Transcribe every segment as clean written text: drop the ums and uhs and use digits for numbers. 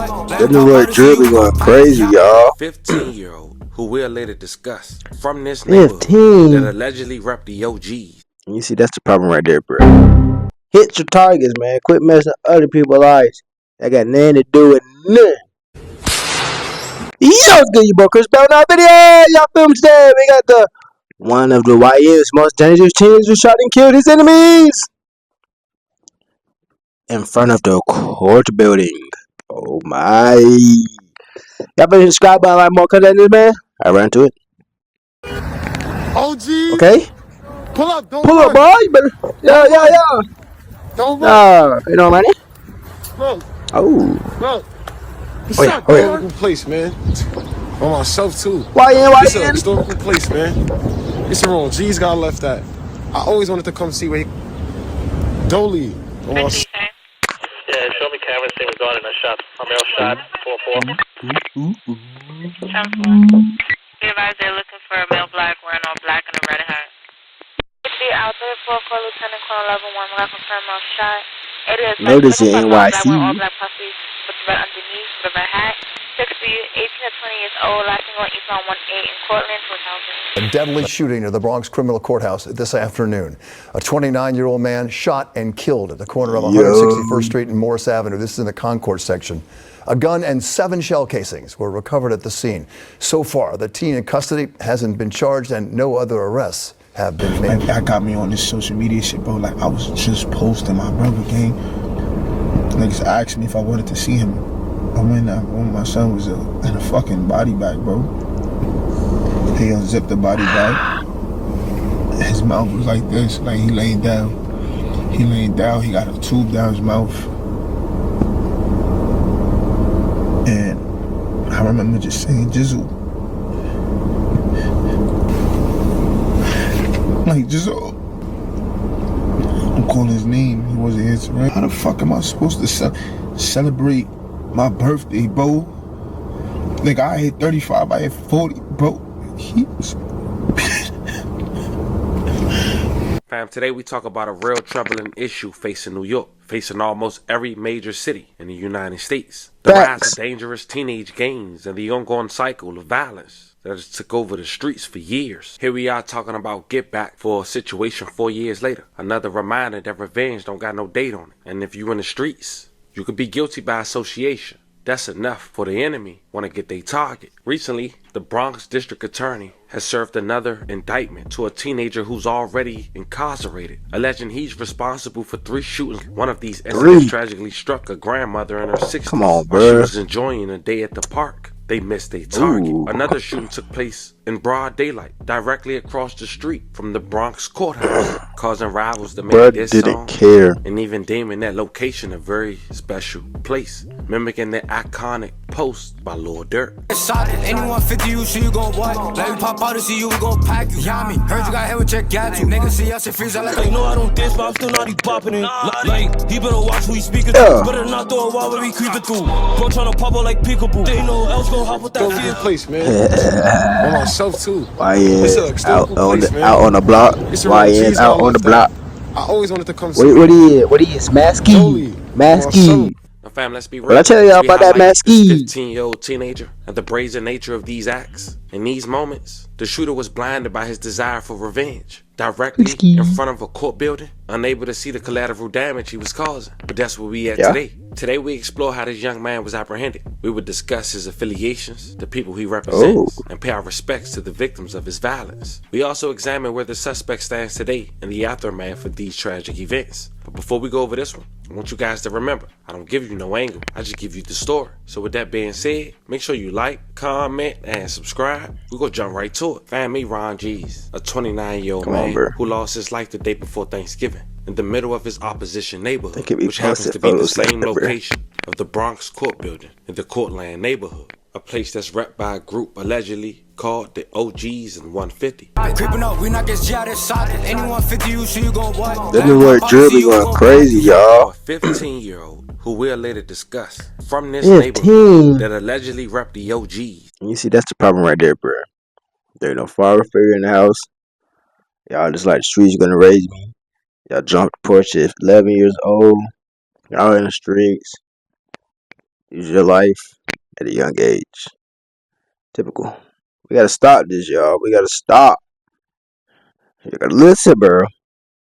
That new word drill be going crazy, y'all. 15-year-old who we'll later discuss from this neighborhood 15. that allegedly rep the OGs. And you see, that's the problem right there, bro. Hit your targets, man. Quit messing up other people's lives. That got nothing to do with nothing. Yo, what's good, you bro? Chris Bell, now video. Y'all film today. We got the one of the YN's most dangerous teens who shot and killed his enemies in front of the court building. Oh my. Y'all better subscribe by like more content this, man. I ran to it. OG, Okay? pull up, don't Pull up, run. boy. You better. Yeah. Don't run. Nah, you know what I mean? Bro, Oh. bro. What's Oh, yeah. up, Oh, yeah. historical place, man. On myself, too. YN. It's a historical place, man. It's where G's got left at. I always wanted to come see where he... Don't leave. Yeah, show me camera thing regarding a shot. A male shot, 4-4. Be advised they're looking for a male black wearing all black and a red hat. Out there, 4-4, Lieutenant Colonel level 1, left confirm male shot. It is Notice it black NYC. wearing all black puffy with the red underneath, with the red hat. 60, 18 to 20 years old, last thing on East on 18 in Cortland, 2000. A deadly shooting at the Bronx Criminal Courthouse this afternoon. A 29-year-old man shot and killed at the corner of 161st Street and Morris Avenue. This is in the Concourse section. A gun and 7 shell casings were recovered at the scene. So far, the teen in custody hasn't been charged and no other arrests have been made. That got me on this social media shit, bro. Like, I was just posting my brother gang. Niggas asked me if I wanted to see him. I went when my son was in a fucking body bag, bro. He unzipped the body bag. His mouth was like this, like he laid down. He got a tube down his mouth. And I remember just saying, Jizzle. Like, Jizzle. I'm calling his name. He wasn't answering. How the fuck am I supposed to celebrate my birthday, bro? Like, I hit 35, I hit 40, bro. He was... Fam, today we talk about a real troubling issue facing New York, facing almost every major city in the United States. The rise of dangerous teenage gangs and the ongoing cycle of violence that has took over the streets for years. Here we are talking about get back for a situation 4 years later. Another reminder that revenge don't got no date on it. And if you in the streets, you could be guilty by association. That's enough for the enemy want to get their target. Recently, the Bronx District Attorney has served another indictment to a teenager who's already incarcerated, alleging he's responsible for 3 shootings. One of these incidents tragically struck a grandmother in her 60s. Come on, bro. While she was enjoying a day at the park. They missed their target. Another shooting took place in broad daylight, directly across the street from the Bronx courthouse, causing rivals to make this song and even deeming that location a very special place, mimicking the iconic post by Lil Durk. Anyone 50 you, so you gon' what? Let me pop out and see you, we gon' pack you. Yummy. Heard you got hit with your gadget. Niggas see us and freeze out like, you know I don't dance, but I'm still not bopping it. Like, he better watch who he speaking to. Better not throw a wall where we creeping through. Bro tryna pop out like peekaboo. They know else gon' hop with that Historical place, man. On myself, too. YN out on the block. YN out on the block. I always wanted to come see What he is? Masky. Now, fam, let's be real. Well, I tell y'all about that Masky. 15-year-old teenager and the brazen nature of these acts. In these moments, the shooter was blinded by his desire for revenge. Directly in front of a court building, unable to see the collateral damage he was causing. But that's where we at today. Today we explore how this young man was apprehended. We would discuss his affiliations, the people he represents, and pay our respects to the victims of his violence. We also examine where the suspect stands today in the aftermath of these tragic events. But before we go over this one, I want you guys to remember, I don't give you no angle, I just give you the story. So with that being said, make sure you like, comment, and subscribe. We're gonna jump right to it. Fam, me Ron G's, a 29-year-old man who lost his life the day before Thanksgiving in the middle of his opposition neighborhood, which happens to be the same location of the Bronx court building in the Cortland neighborhood, a place that's rep by a group allegedly called the OGs in 150. Creeping up, we not get G out of side. Anyone 50 you, so you gon' what? That new word drill be going crazy, y'all. A 15-year-old who we'll later discuss from this neighborhood that allegedly rep the OGs. And you see, that's the problem right there, bro. There ain't no father figure in the house. Y'all just like the streets gonna raise me. Y'all jumped the porch at 11 years old. Y'all in the streets. Use your life at a young age. Typical. We gotta stop this, y'all. We gotta stop. You gotta listen, bro.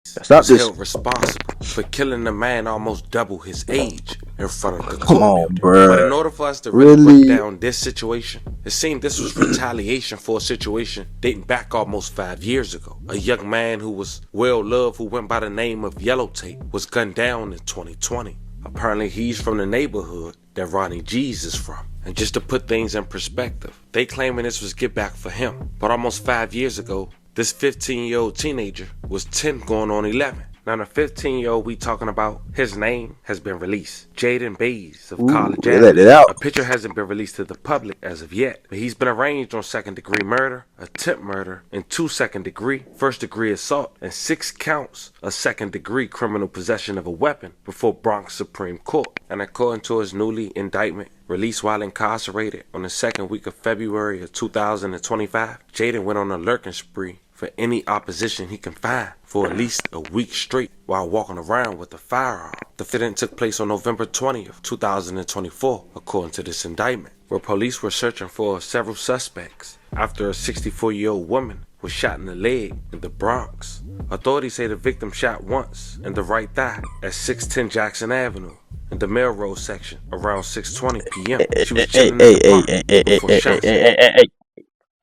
Stop Was this. held responsible for killing a man almost double his age in front of the Come court on, building. But bro. in order for us to really break Really? down this situation, it seemed this was retaliation for a situation dating back almost 5 years ago. A young man who was well loved, who went by the name of Yellow Tape, was gunned down in 2020. Apparently he's from the neighborhood that Ronnie G's is from. And just to put things in perspective, they claiming this was get back for him. But almost 5 years ago, this 15-year-old teenager was 10 going on 11. Now the 15-year-old we talking about, his name has been released. Jaden Bays of College they let it Avenue. out. A picture hasn't been released to the public as of yet, but he's been arraigned on second-degree murder, attempt murder, and 2 second-degree, first-degree assault, and 6 counts of second-degree criminal possession of a weapon before Bronx Supreme Court. And according to his newly indictment, released while incarcerated on the second week of February of 2025, Jaden went on a lurking spree for any opposition he can find for at least a week straight while walking around with a firearm. The incident took place on November 20th, 2024, according to this indictment, where police were searching for several suspects after a 64-year-old woman was shot in the leg in the Bronx. Authorities say the victim shot once in the right thigh at 610 Jackson Avenue in the Melrose section around 6:20 p.m. She was chilling in the park before shots.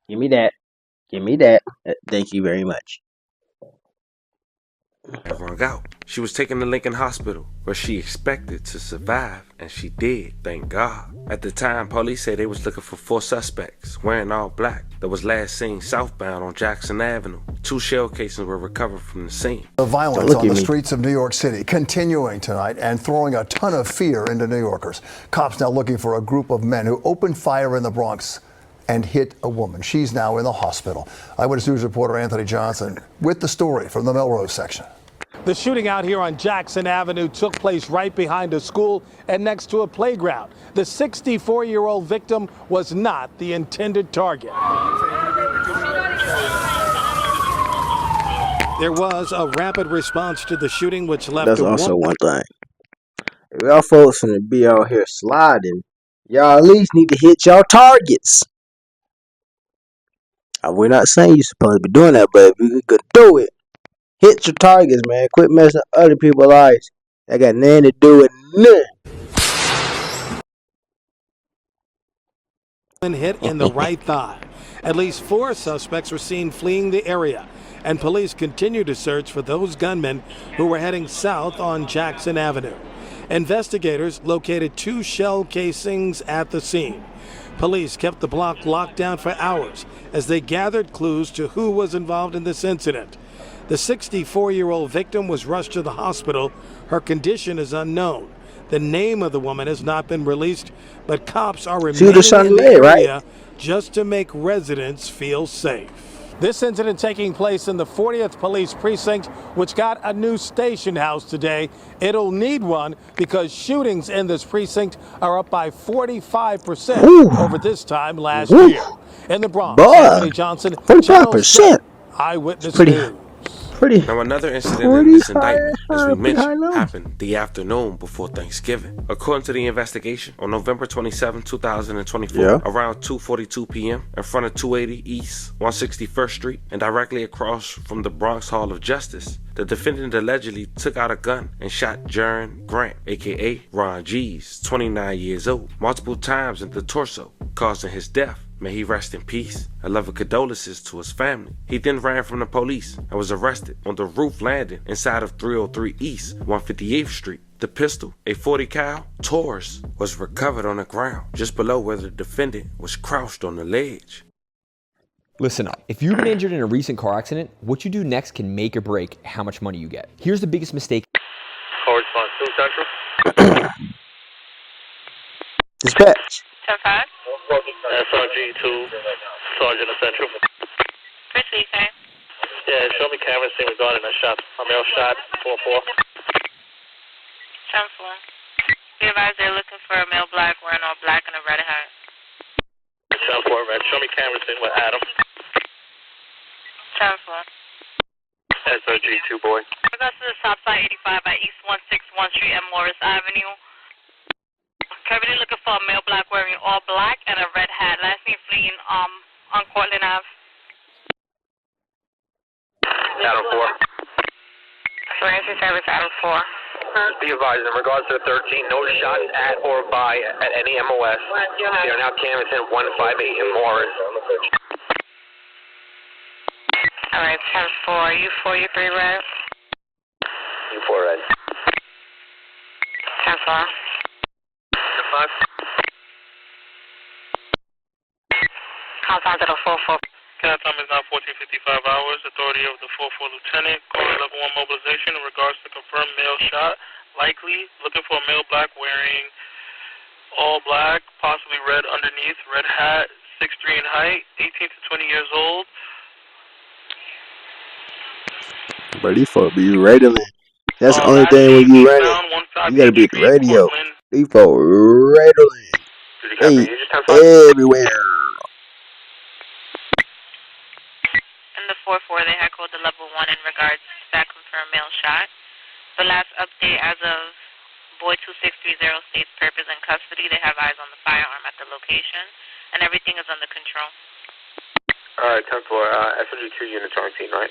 Give me that. Give me that. Thank you very much. Rung out. She was taken to Lincoln Hospital, where she expected to survive, and she did, thank God. At the time, police said they was looking for 4 suspects wearing all black that was last seen southbound on Jackson Avenue. 2 shell casings were recovered from the scene. The violence on the streets of New York City continuing tonight and throwing a ton of fear into New Yorkers. Cops now looking for a group of men who opened fire in the Bronx and hit a woman. She's now in the hospital. Eyewitness News reporter Anthony Johnson with the story from the Melrose section. The shooting out here on Jackson Avenue took place right behind a school and next to a playground. The 64-year-old victim was not the intended target. There was a rapid response to the shooting, which left That's also one thing. If y'all folks gonna be out here sliding, y'all at least need to hit y'all targets. We're not saying you're supposed to be doing that, but if you could do it, hit your targets, man. Quit messing up other people's lives. That got nothing to do with nothing. Hit in the right thigh. At least 4 suspects were seen fleeing the area, and police continue to search for those gunmen who were heading south on Jackson Avenue. Investigators located 2 shell casings at the scene. Police kept the block locked down for hours as they gathered clues to who was involved in this incident. The 64-year-old victim was rushed to the hospital. Her condition is unknown. The name of the woman has not been released, but cops are remaining in the area just to make residents feel safe. This incident taking place in the 40th Police Precinct, which got a new station house today. It'll need one because shootings in this precinct are up by 45% over this time last year. In the Bronx, Anthony Johnson, 45%. Eyewitness News. Now another incident in this indictment, as we mentioned, happened the afternoon before Thanksgiving. According to the investigation, on November 27, 2024, around 2:42 p.m. in front of 280 East 161st Street and directly across from the Bronx Hall of Justice, the defendant allegedly took out a gun and shot Jern Grant, aka Ron G's, 29 years old, multiple times in the torso, causing his death. May he rest in peace. A love of condolences to his family. He then ran from the police and was arrested on the roof landing inside of 303 East 158th Street. The pistol, a .40 cal Taurus, was recovered on the ground just below where the defendant was crouched on the ledge. Listen up. If you've been injured in a recent car accident, what you do next can make or break how much money you get. Here's the biggest mistake. Correspond 2 Central. Dispatch. 10-5. SRG 2, Sergeant Essential. Proceed, okay? Yeah, show me camera scene regarding a shot. A male shot, 4-4. 10-4. Be advised they're looking for a male black wearing all black and a red hat. 10-4, man. Show me camera scene with Adam. 10-4. SRG 2, boy. Regards to the stop sign 85 at East 161st Street and Morris Avenue. Currently looking for a male black wearing all black and a red hat. Last seen fleeing on Cortland Ave. Adam 4. Emergency service Adam 4. Be advised, in regards to the 13, no shots at or by at any MOS. They are now canvassing 158 in Morris. Alright, 10-4. You 4, you 3 red? You 4 red. 10-4. 10-5. Contact to the 4-4. Cat time is now 14:55 hours. Authority of the 4-4 lieutenant. Calling level 1 mobilization in regards to confirmed male shot. Likely looking for a male black wearing all black, possibly red underneath, red hat, 6'3" in height, 18 to 20 years old. Bro, these folks be rattling. That's the only thing when you running. You gotta be at the radio. These folks rattling. Hey, everywhere. In the 4-4, they had called the level 1 in regards to that confirmed male shot. The last update as of Boy 2630 states purpose in custody. They have eyes on the firearm at the location, and everything is under control. Alright, 10-4. SMG2 units are on scene, right?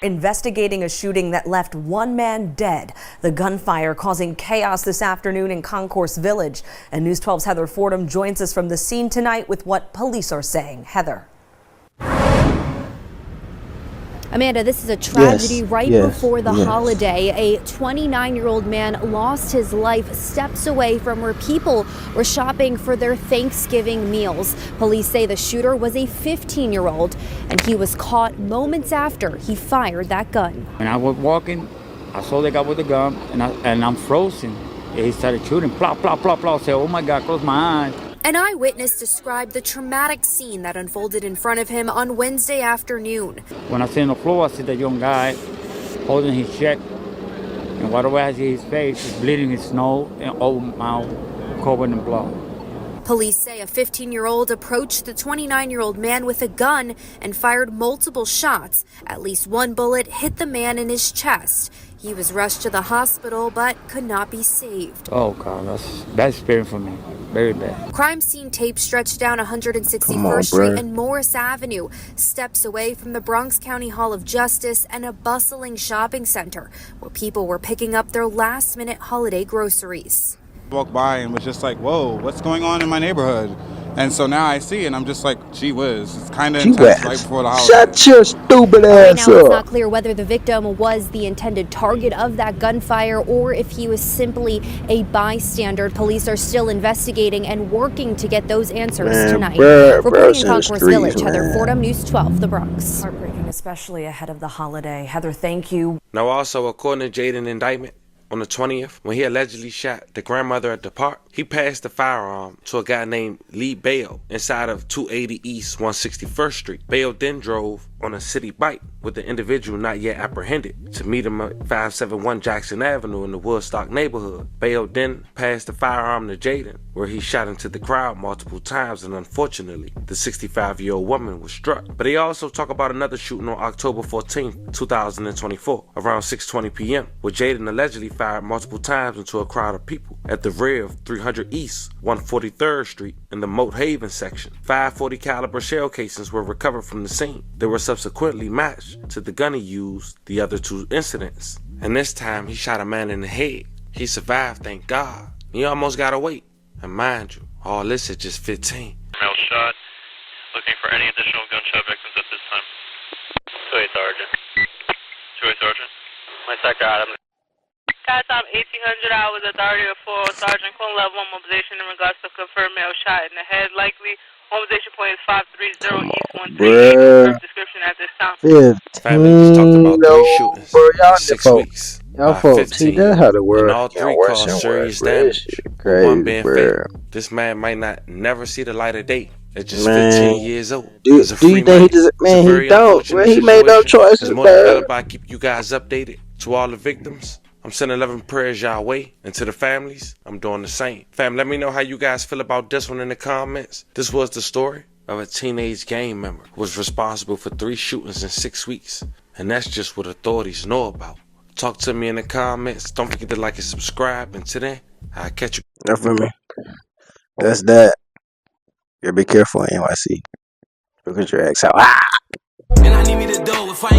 Investigating a shooting that left one man dead. The gunfire causing chaos this afternoon in Concourse Village. And News 12's Heather Fordham joins us from the scene tonight with what police are saying. Heather. Amanda, this is a tragedy right before the holiday. A 29-year-old man lost his life steps away from where people were shopping for their Thanksgiving meals. Police say the shooter was a 15-year-old, and he was caught moments after he fired that gun. When I was walking, I saw the guy with the gun, and I'm frozen. He started shooting, plop, plop, plop, plop. I said, oh my God, close my eyes. An eyewitness described the traumatic scene that unfolded in front of him on Wednesday afternoon. When I see on the floor, I see the young guy holding his check, and whatever I see his face is bleeding his nose and open mouth covered in blood. Police say a 15-year-old approached the 29-year-old man with a gun and fired multiple shots. At least one bullet hit the man in his chest. He was rushed to the hospital but could not be saved. Oh God, that's bad experience for me. Very bad. Crime scene tape stretched down 161st Street and Morris Avenue, steps away from the Bronx County Hall of Justice and a bustling shopping center where people were picking up their last-minute holiday groceries. Walked by and was just like, whoa, what's going on in my neighborhood? And so now I see and I'm just like, gee whiz, it's kind of intense right before the holiday. Shut your stupid ass Right now, up. it's not clear whether the victim was the intended target of that gunfire or if he was simply a bystander. Police are still investigating and working to get those answers tonight. Reporting in Concourse Village, Heather Fordham, News 12, The Bronx. Heartbreaking, especially ahead of the holiday. Heather, thank you. Now also, according to Jaden indictment, on the 20th, when he allegedly shot the grandmother at the park, he passed the firearm to a guy named Lee Bale inside of 280 East 161st Street. Bale then drove on a city bike with the individual not yet apprehended to meet him at 571 Jackson Avenue in the Woodstock neighborhood. Bale then passed the firearm to Jaden, where he shot into the crowd multiple times, and unfortunately, the 65-year-old woman was struck. But they also talk about another shooting on October 14, 2024, around 6:20 p.m., where Jaden allegedly fired multiple times into a crowd of people at the rear of 300 East 143rd Street in the Moat Haven section. 540 caliber shell casings were recovered from the scene. They were subsequently matched to the gun he used the other two incidents. And this time he shot a man in the head. He survived, thank God. He almost got away. And mind you, all this at just 15. Male shot. Looking for any additional gunshot victims at this time. 2-8 Sergeant. 2-8 Sergeant. My sector Adam. Cat time 1800 hours. Authority of 4 Sergeant calling level 1 mobilization in regards to confirmed male shot in the head. Likely mobilization point is 530 East 138. Description at this time. 15. Family just talked about 3 shootings in 6 folks. weeks. Y'all folks, see, that's how the world and all 3 caused serious damage. One being fatal. This man might not never see the light of day. At just 15 years old. Do you think he just, man, he don't. Man, he made no choices, man. I keep you guys updated. To all the victims, I'm sending love and prayers y'all way. And to the families, I'm doing the same. Fam, let me know how you guys feel about this one in the comments. This was the story of a teenage gang member who was responsible for 3 shootings in 6 weeks. And that's just what authorities know about. Talk to me in the comments. Don't forget to like and subscribe. And to then, I'll catch you. That for me. That's that. You gotta be careful in NYC. Look at your ex out. Ah! And I need me to do if I